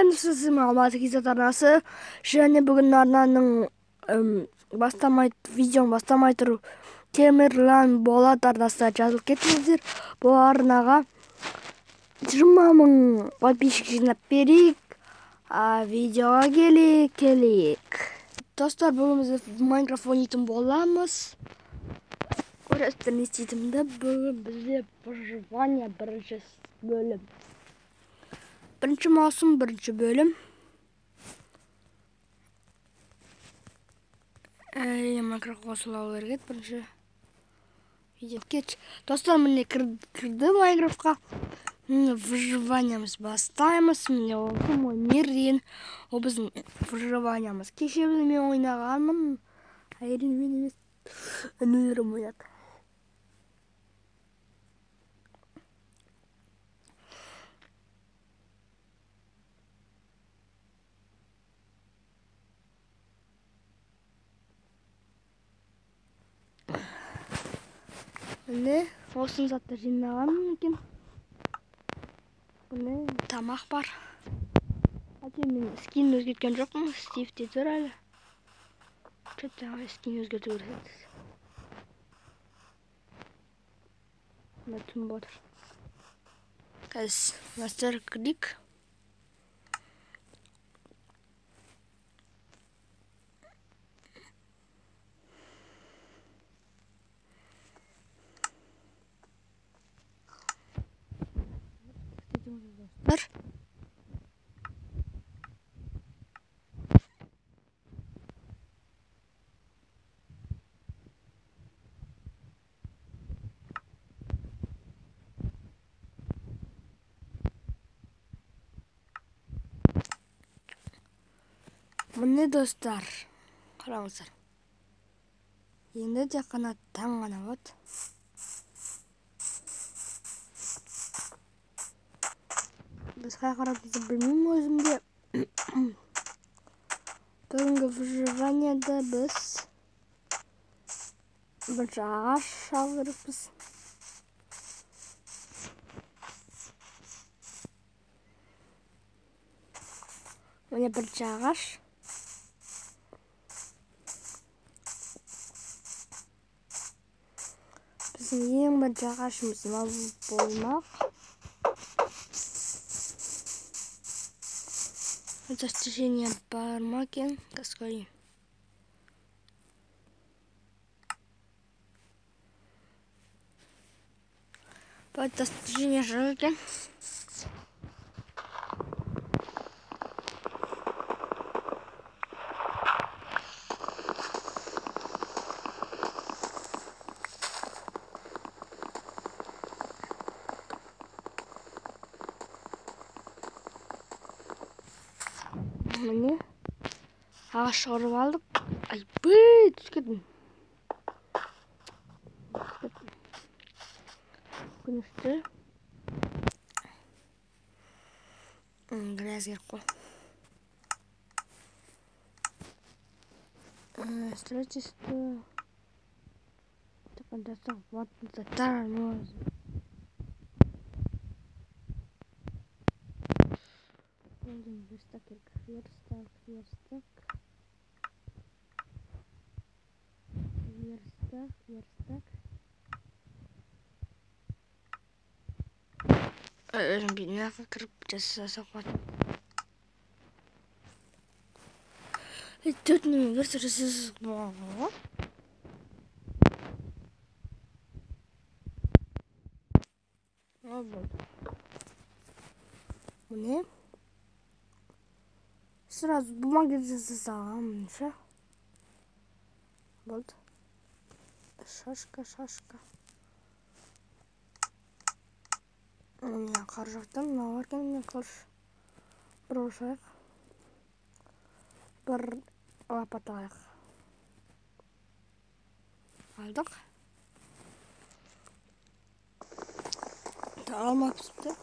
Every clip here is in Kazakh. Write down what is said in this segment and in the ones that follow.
сіздің Алматы Кизет арнасы, және бүгін арнаның видеоны бастамай тұру Темірлан Болат арнасына жазылып кетіңіздер. Бұл арнаға 20 мың подписчик жинап берейік. Видеоға келейік. Достар, бүгін біз Майнкрафт ойнайтын боламыз. Көресіздер не істейтінімді. Бүгін бізде выживание бірінші бөлім. Бірінші маусым, бірінші бөлім. Майнкрафт қосылау керек, бірінші видео кетші. Достар, міне кірді Майнкрафтқа. Выживаниямыз бастаймыз. Міне осы мой мир деген. Ол біздің выживаниямыз. Кеше мен ойнағанмын. Әйрен мен емес. Інілерім ойнады. Міне осыны затты жинағанмын екен. Міне тамақ бар. Мен скин өзгерткен жоқпын. Стивте тұр әлі. Что-то скин өзгерту керек. Мына түн батыр. Қазір мастер клик. Достар. Міне достар, қараңыздар. Енді де қана таң ғана болады. Біз қай қарап білмеймін өзімде. Бүгінгі выживанияда біз бірінші ағаш алу керекпіз. Міне бірінші ағаш. Біздің ең бірінші ағашымыз болмақ. Достижение бар ма екен? Қасқойын. Бұл достижение жоқ екен. Міне ағаш шығарып алдық. Ай, түскедім. Күнішті. Грязь керек қой. Строительство. Доставка заттар. Верстак керек. Верстак. Өзім бейнеға кіріп жасасақ болады. Төртінен верстак жасасақ болады. Ол болды. Міне. Сразу бумаги засалам. Вот. Шашка. У меня қаржақтан мынау мен қылыш. Бір ошайық. Бір лапатайық. Алдық. Алмапсызды.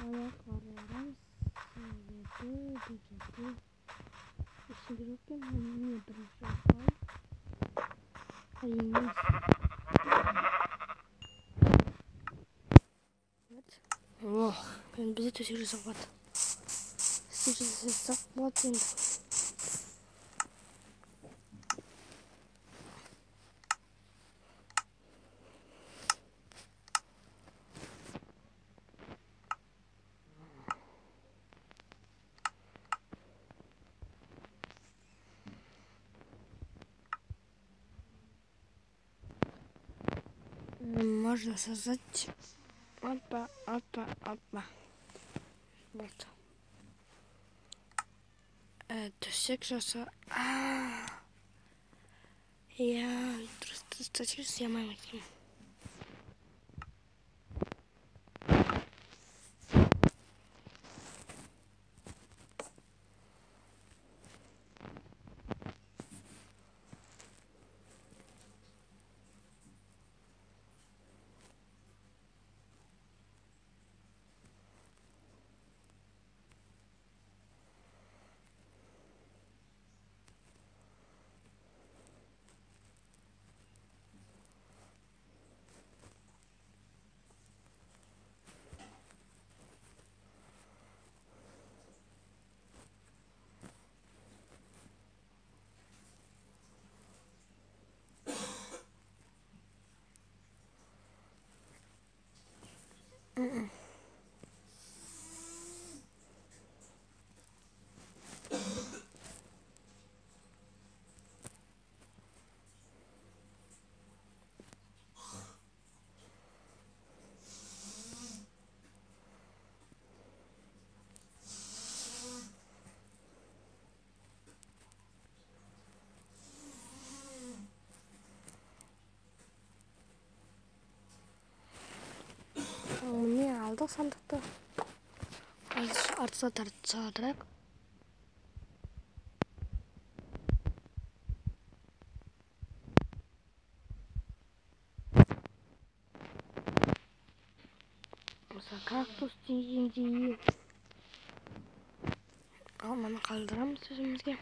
Аяқ араларым себебі бұл жерде есімде жоқ екен. Міне бірінші арал. Әрине. О, енді бізде төсек жасап болады. Төсек жасап болады енді. Можно создать опа. Вот. Төсек жаса. Я төсек жасамаймын екен. Міне алдық сандықты. Артыса тартсадырақ. Мысалы кактус дегендей. Ал маны қалдырамыз өзімізге.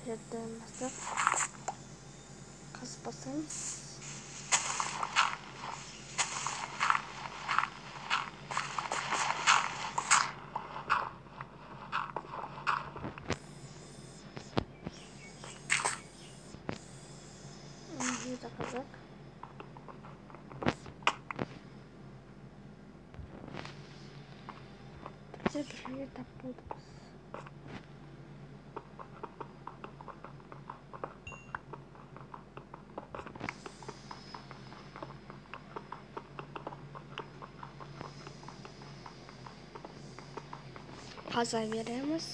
Жерден бастап қазып басамыз. Жерді қазақ. Бізде бір жерге тап болдық. Қаза береміз.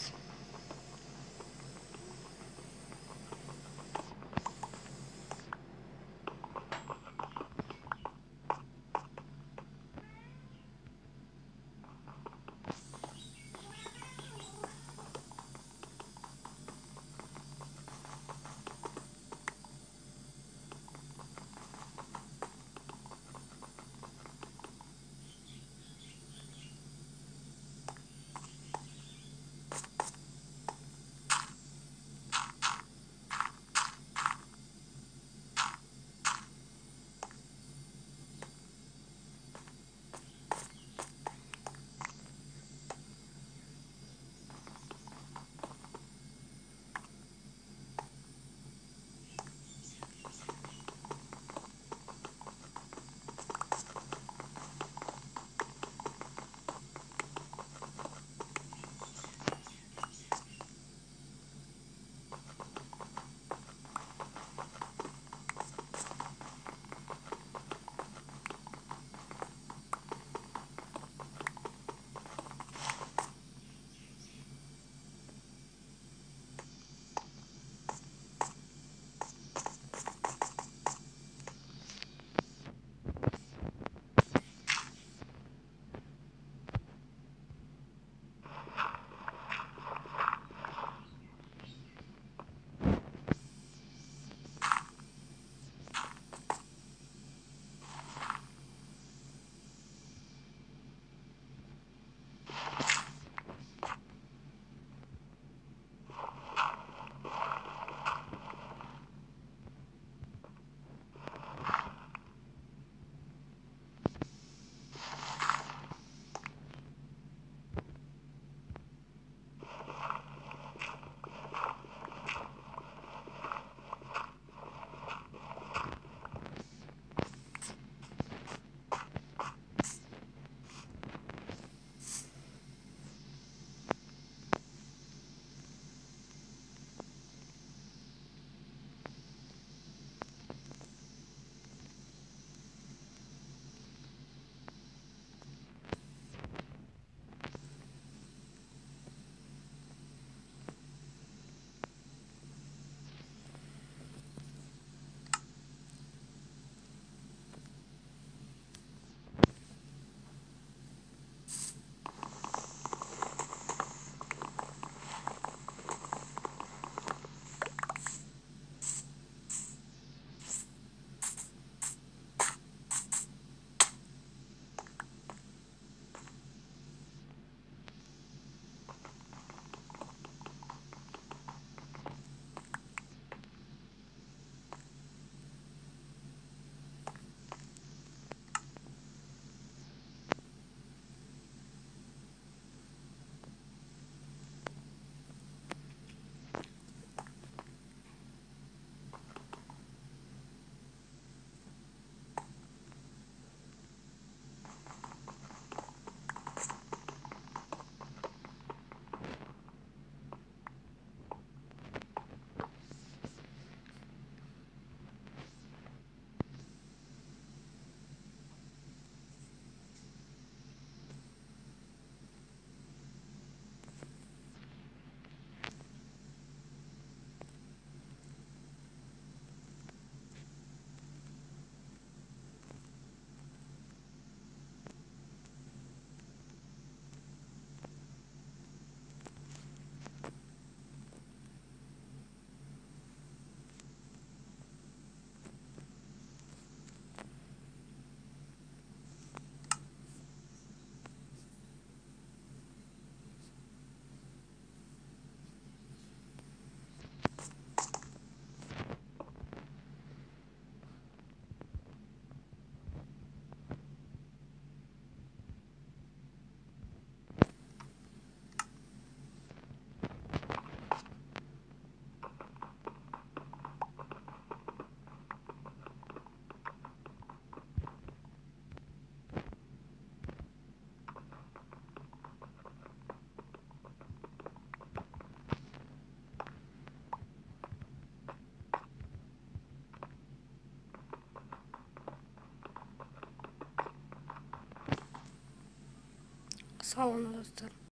сау болыңыз достар.